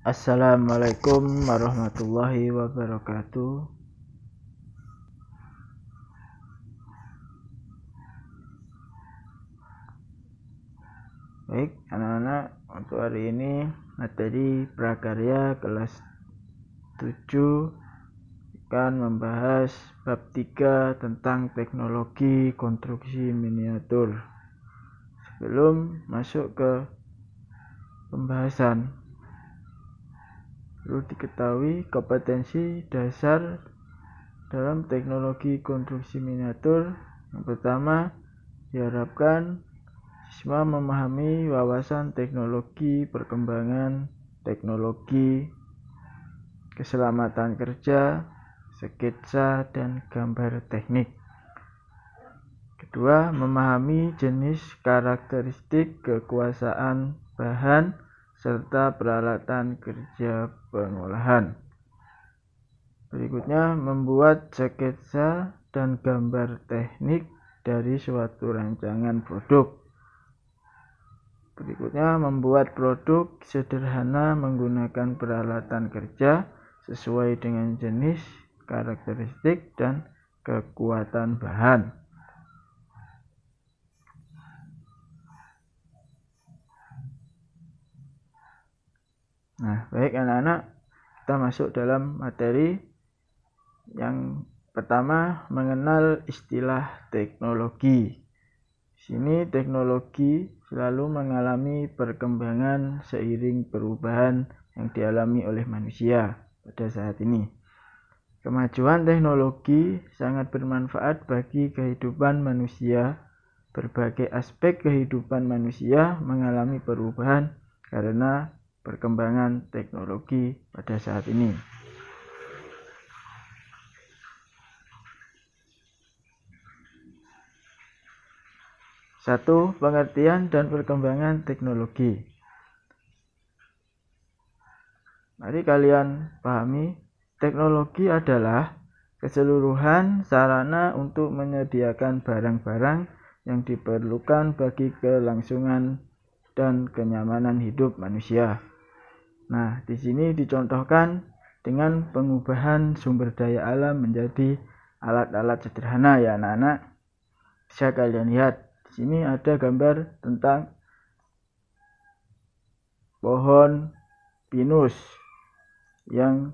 Assalamualaikum warahmatullahi wabarakatuh. Baik anak-anak, untuk hari ini materi prakarya kelas 7 akan membahas bab 3 tentang teknologi konstruksi miniatur. Sebelum masuk ke pembahasan, perlu diketahui kompetensi dasar dalam teknologi konstruksi miniatur. Yang pertama, diharapkan siswa memahami wawasan teknologi, perkembangan teknologi, keselamatan kerja, sketsa, dan gambar teknik. Kedua, memahami jenis, karakteristik, kekuasaan bahan, serta peralatan kerja pengolahan. Berikutnya, membuat sketsa dan gambar teknik dari suatu rancangan produk. Berikutnya, membuat produk sederhana menggunakan peralatan kerja sesuai dengan jenis, karakteristik, dan kekuatan bahan. Nah, baik anak-anak, kita masuk dalam materi. Yang pertama, mengenal istilah teknologi. Di sini teknologi selalu mengalami perkembangan seiring perubahan yang dialami oleh manusia pada saat ini. Kemajuan teknologi sangat bermanfaat bagi kehidupan manusia. Berbagai aspek kehidupan manusia mengalami perubahan karena perkembangan teknologi pada saat ini. Satu, pengertian dan perkembangan teknologi. Mari kalian pahami, teknologi adalah keseluruhan sarana untuk menyediakan barang-barang yang diperlukan bagi kelangsungan dan kenyamanan hidup manusia. Nah, di sini dicontohkan dengan pengubahan sumber daya alam menjadi alat-alat sederhana ya anak-anak. Bisa kalian lihat, di sini ada gambar tentang pohon pinus yang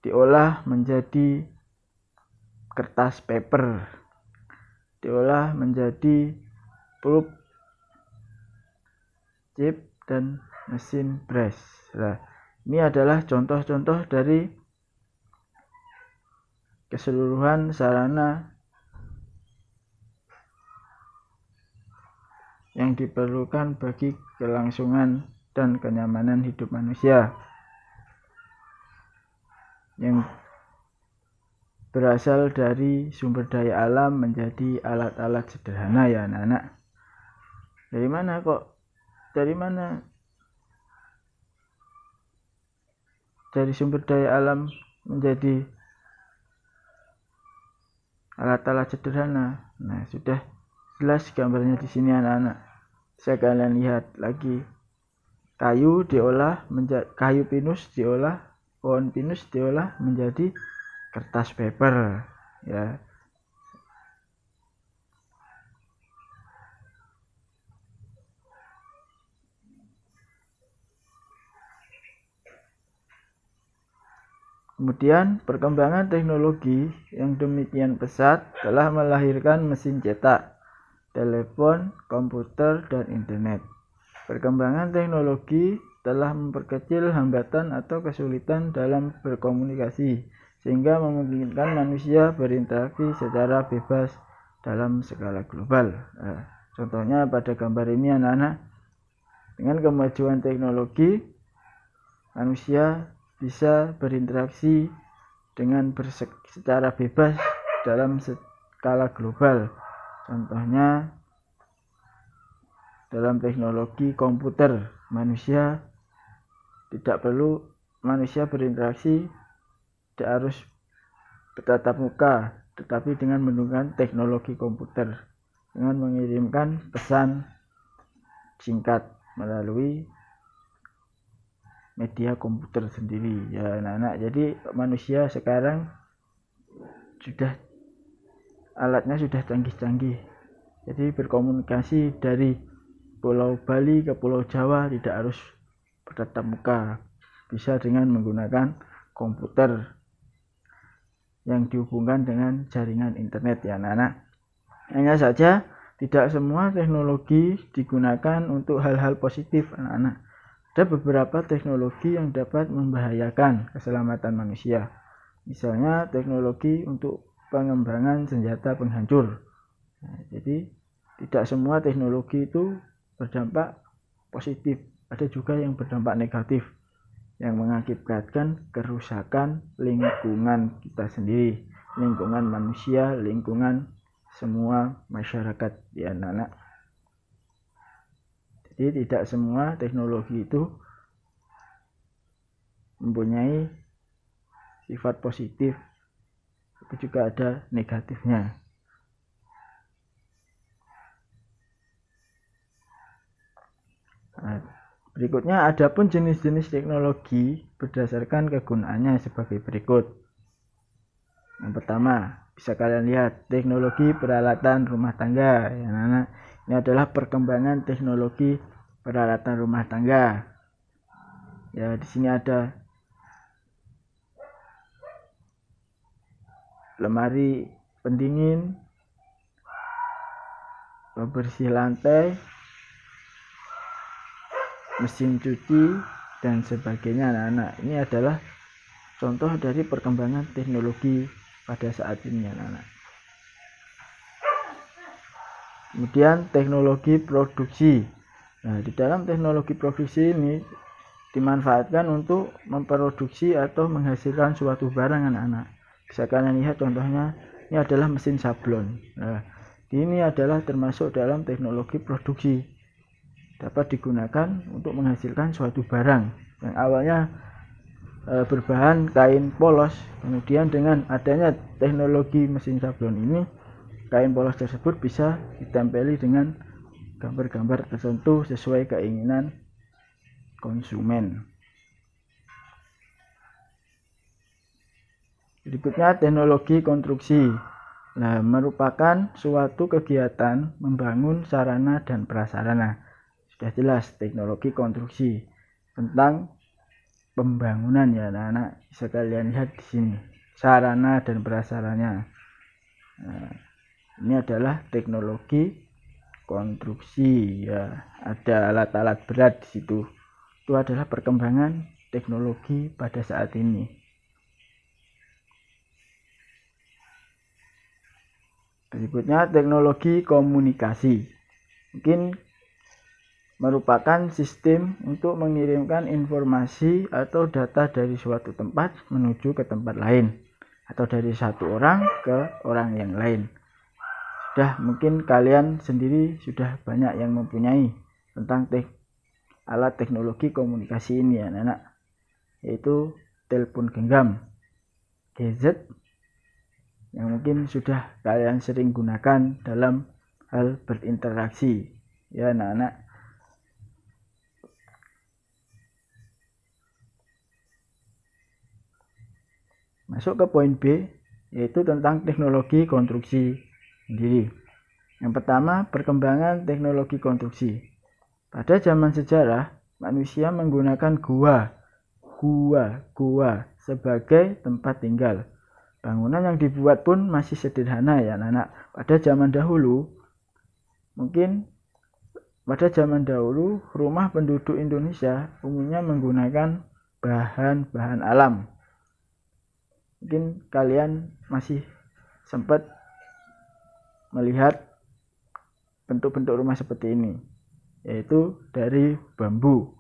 diolah menjadi kertas paper, diolah menjadi pulp, chip, dan mesin press. Nah, ini adalah contoh-contoh dari keseluruhan sarana yang diperlukan bagi kelangsungan dan kenyamanan hidup manusia, yang berasal dari sumber daya alam menjadi alat-alat sederhana ya anak-anak. Dari mana kok? Dari mana? Dari sumber daya alam menjadi alat-alat sederhana. Nah, sudah jelas gambarnya di sini anak-anak. Bisa kalian lihat lagi. Kayu diolah menjadi kayu pinus, diolah pohon pinus diolah menjadi kertas paper ya. Kemudian perkembangan teknologi yang demikian pesat telah melahirkan mesin cetak, telepon, komputer, dan internet. Perkembangan teknologi telah memperkecil hambatan atau kesulitan dalam berkomunikasi, sehingga memungkinkan manusia berinteraksi secara bebas dalam skala global. Nah, contohnya pada gambar ini anak-anak, dengan kemajuan teknologi, manusia bisa berinteraksi dengan secara bebas dalam skala global. Contohnya dalam teknologi komputer, manusia berinteraksi tidak harus bertatap muka, tetapi dengan menggunakan teknologi komputer, dengan mengirimkan pesan singkat melalui media komputer sendiri ya anak-anak. Jadi manusia sekarang sudah alatnya sudah canggih-canggih, jadi berkomunikasi dari Pulau Bali ke Pulau Jawa tidak harus bertatap muka, bisa dengan menggunakan komputer yang dihubungkan dengan jaringan internet ya anak-anak. Hanya saja tidak semua teknologi digunakan untuk hal-hal positif anak-anak. Ada beberapa teknologi yang dapat membahayakan keselamatan manusia. Misalnya teknologi untuk pengembangan senjata penghancur. Nah, jadi tidak semua teknologi itu berdampak positif, ada juga yang berdampak negatif yang mengakibatkan kerusakan lingkungan kita sendiri, lingkungan manusia, lingkungan semua masyarakat ya anak-anak. Jadi tidak semua teknologi itu mempunyai sifat positif, tapi juga ada negatifnya. Nah, berikutnya adapun jenis-jenis teknologi berdasarkan kegunaannya sebagai berikut. Yang pertama, bisa kalian lihat teknologi peralatan rumah tangga ya anak-anak. Ini adalah perkembangan teknologi peralatan rumah tangga. Ya, di sini ada lemari pendingin, pembersih lantai, mesin cuci dan sebagainya anak-anak. Ini adalah contoh dari perkembangan teknologi pada saat ini anak-anak. Kemudian teknologi produksi. Nah, di dalam teknologi produksi ini dimanfaatkan untuk memproduksi atau menghasilkan suatu barang anak-anak. Bisa kalian lihat contohnya, ini adalah mesin sablon. Nah, ini adalah termasuk dalam teknologi produksi, dapat digunakan untuk menghasilkan suatu barang yang awalnya berbahan kain polos. Kemudian dengan adanya teknologi mesin sablon ini, kain polos tersebut bisa ditempeli dengan gambar-gambar tertentu sesuai keinginan konsumen. Berikutnya teknologi konstruksi. Nah, merupakan suatu kegiatan membangun sarana dan prasarana. Sudah jelas teknologi konstruksi tentang pembangunan ya anak-anak. Bisa kalian lihat di sini sarana dan prasarananya. Nah, ini adalah teknologi konstruksi ya. Ada alat-alat berat di situ. Itu adalah perkembangan teknologi pada saat ini. Berikutnya teknologi komunikasi. Mungkin merupakan sistem untuk mengirimkan informasi atau data dari suatu tempat menuju ke tempat lain, atau dari satu orang ke orang yang lain. Mungkin kalian sendiri sudah banyak yang mempunyai tentang alat teknologi komunikasi ini ya anak-anak, yaitu telepon genggam, gadget yang mungkin sudah kalian sering gunakan dalam hal berinteraksi ya anak-anak. Masuk ke poin B, yaitu tentang teknologi konstruksi sendiri. Yang pertama, perkembangan teknologi konstruksi. Pada zaman sejarah, manusia menggunakan gua sebagai tempat tinggal. Bangunan yang dibuat pun masih sederhana ya anak-anak. Pada zaman dahulu rumah penduduk Indonesia umumnya menggunakan bahan-bahan alam. Mungkin kalian masih sempat melihat bentuk-bentuk rumah seperti ini, yaitu dari bambu.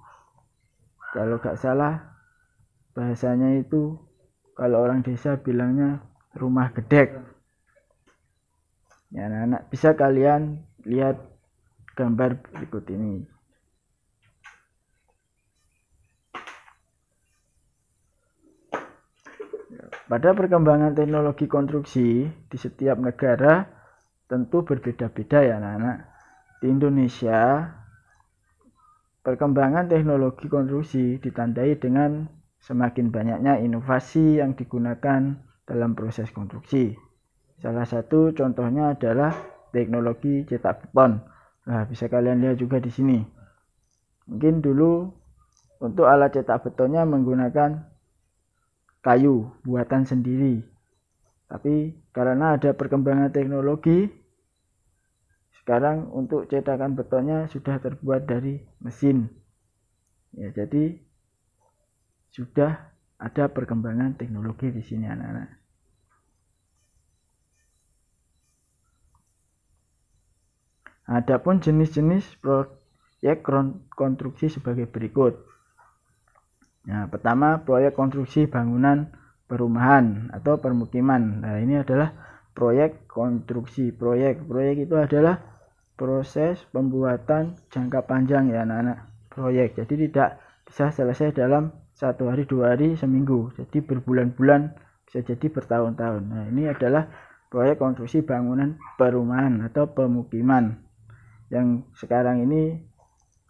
Kalau gak salah bahasanya itu, kalau orang desa bilangnya rumah gedek ya anak-anak. Bisa kalian lihat gambar berikut ini. Pada perkembangan teknologi konstruksi di setiap negara tentu berbeda-beda ya anak-anak. Di Indonesia perkembangan teknologi konstruksi ditandai dengan semakin banyaknya inovasi yang digunakan dalam proses konstruksi. Salah satu contohnya adalah teknologi cetak beton. Nah, bisa kalian lihat juga di sini. Mungkin dulu untuk alat cetak betonnya menggunakan kayu buatan sendiri. Tapi karena ada perkembangan teknologi, sekarang untuk cetakan betonnya sudah terbuat dari mesin. Ya, jadi sudah ada perkembangan teknologi di sini anak-anak. Adapun jenis-jenis proyek konstruksi sebagai berikut. Nah, pertama proyek konstruksi bangunan perumahan atau permukiman. Nah, ini adalah proyek konstruksi. Proyek itu adalah proses pembuatan jangka panjang ya anak-anak. Proyek jadi tidak bisa selesai dalam 1 hari, 2 hari, seminggu. Jadi berbulan-bulan, bisa jadi bertahun-tahun. Nah, ini adalah proyek konstruksi bangunan perumahan atau pemukiman yang sekarang ini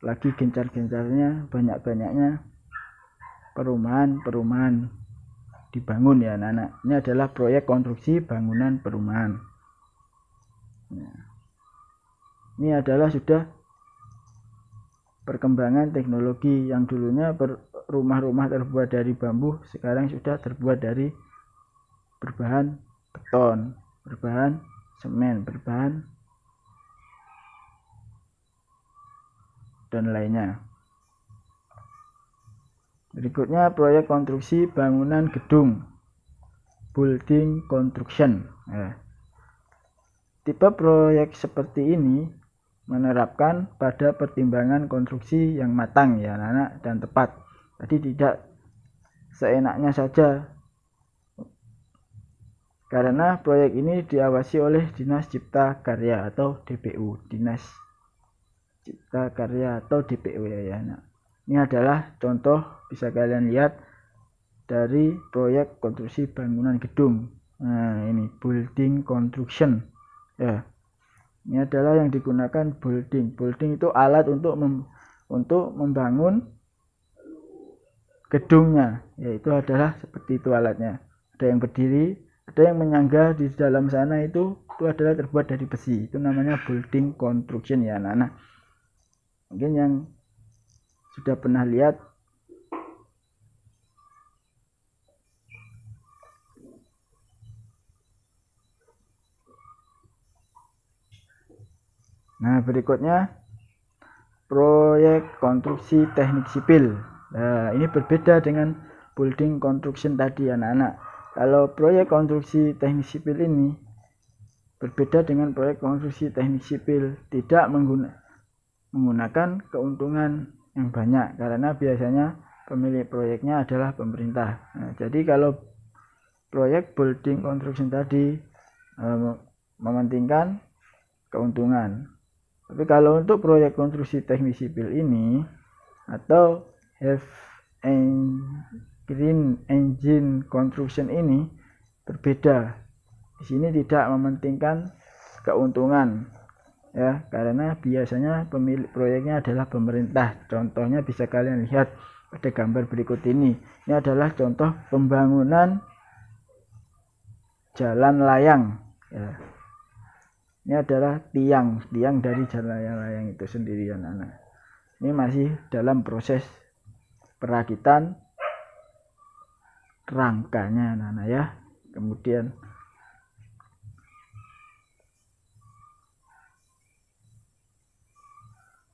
lagi gencar-gencarnya, banyak-banyaknya perumahan dibangun ya anak-anak. Ini adalah proyek konstruksi bangunan perumahan. Nah, ini adalah sudah perkembangan teknologi yang dulunya rumah-rumah terbuat dari bambu, sekarang sudah terbuat dari berbahan beton, berbahan semen, berbahan dan lainnya. Berikutnya proyek konstruksi bangunan gedung, building construction. Nah, tipe proyek seperti ini menerapkan pada pertimbangan konstruksi yang matang ya anak-anak dan tepat. Jadi tidak seenaknya saja, karena proyek ini diawasi oleh Dinas Cipta Karya atau DPU, Dinas Cipta Karya atau DPU ya anak. Ini adalah contoh, bisa kalian lihat dari proyek konstruksi bangunan gedung. Nah, ini building construction ya. Ini adalah yang digunakan building. Building itu alat untuk membangun gedungnya, yaitu adalah seperti itu alatnya. Ada yang berdiri, ada yang menyangga di dalam sana, itu adalah terbuat dari besi. Itu namanya building construction ya anak-anak. Mungkin yang sudah pernah lihat Nah, berikutnya proyek konstruksi teknik sipil. Nah, ini berbeda dengan building construction tadi anak-anak. Kalau proyek konstruksi teknik sipil ini berbeda dengan proyek konstruksi teknik sipil, tidak menggunakan keuntungan yang banyak, karena biasanya pemilik proyeknya adalah pemerintah. Nah, jadi kalau proyek building construction tadi mementingkan keuntungan. Tapi kalau untuk proyek konstruksi teknik sipil ini atau green engine construction ini berbeda. Di sini tidak mementingkan keuntungan ya, karena biasanya pemilik proyeknya adalah pemerintah. Contohnya bisa kalian lihat pada gambar berikut ini. Ini adalah contoh pembangunan jalan layang ya. Ini adalah tiang dari jalan layang itu sendiri anak-anak. Ini masih dalam proses perakitan rangkanya anak-anak ya. Kemudian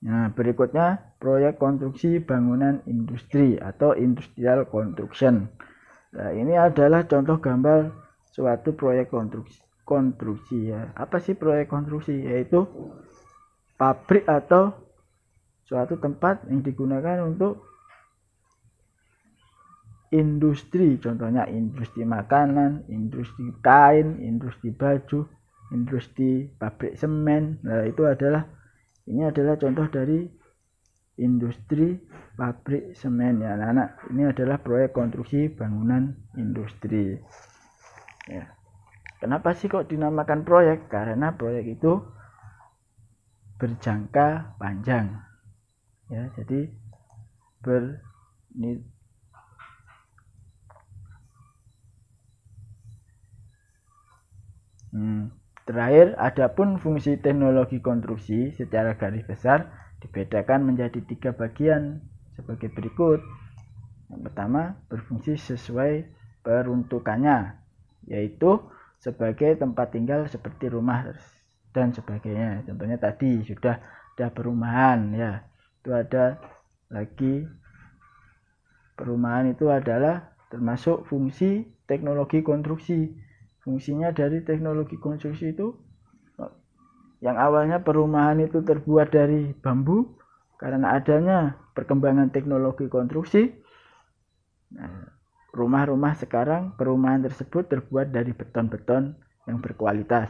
nah, berikutnya proyek konstruksi bangunan industri atau industrial construction. Nah, ini adalah contoh gambar suatu proyek konstruksi ya. Apa sih proyek konstruksi? Yaitu pabrik atau suatu tempat yang digunakan untuk industri, contohnya industri makanan, industri kain, industri baju, industri pabrik semen. Nah, ini adalah contoh dari industri pabrik semen ya anak-anak. Ini adalah proyek konstruksi bangunan industri ya. Kenapa sih kok dinamakan proyek? Karena proyek itu berjangka panjang. ya. Jadi terakhir, adapun fungsi teknologi konstruksi secara garis besar dibedakan menjadi 3 bagian sebagai berikut. Yang pertama, berfungsi sesuai peruntukannya, yaitu sebagai tempat tinggal seperti rumah dan sebagainya. Contohnya tadi sudah ada perumahan, ya. Itu ada lagi perumahan, itu adalah termasuk fungsi teknologi konstruksi. Fungsinya dari teknologi konstruksi itu, yang awalnya perumahan itu terbuat dari bambu, karena adanya perkembangan teknologi konstruksi, rumah-rumah sekarang, perumahan tersebut terbuat dari beton-beton yang berkualitas.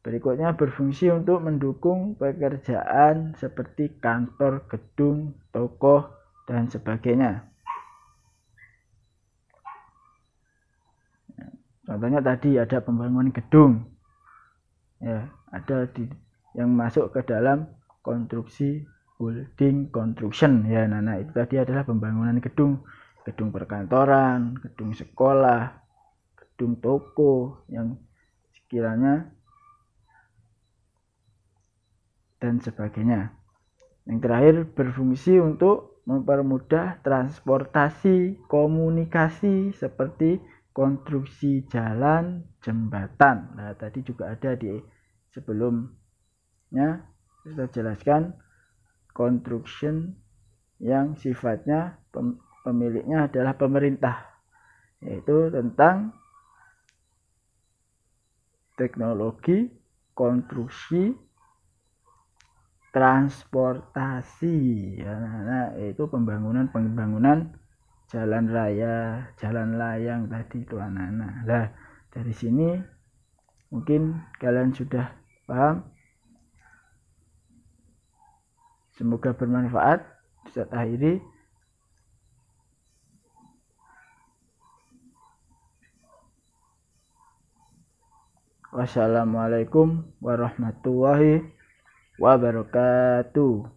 Berikutnya, berfungsi untuk mendukung pekerjaan seperti kantor, gedung, toko, dan sebagainya. Contohnya tadi ada pembangunan gedung, ya, ada yang masuk ke dalam konstruksi building construction, ya. Nah, itu tadi adalah pembangunan gedung perkantoran, gedung sekolah, gedung toko yang sekiranya dan sebagainya. Yang terakhir, berfungsi untuk mempermudah transportasi komunikasi seperti konstruksi jalan, jembatan. Nah, tadi juga ada di sebelumnya kita jelaskan construction yang sifatnya pemiliknya adalah pemerintah, yaitu tentang teknologi konstruksi transportasi, ya. Nah, itu pembangunan jalan raya, jalan layang tadi itu anak-anak. Nah, dari sini mungkin kalian sudah paham. Semoga bermanfaat. Ustaz akhiri. Wassalamualaikum warahmatullahi wabarakatuh.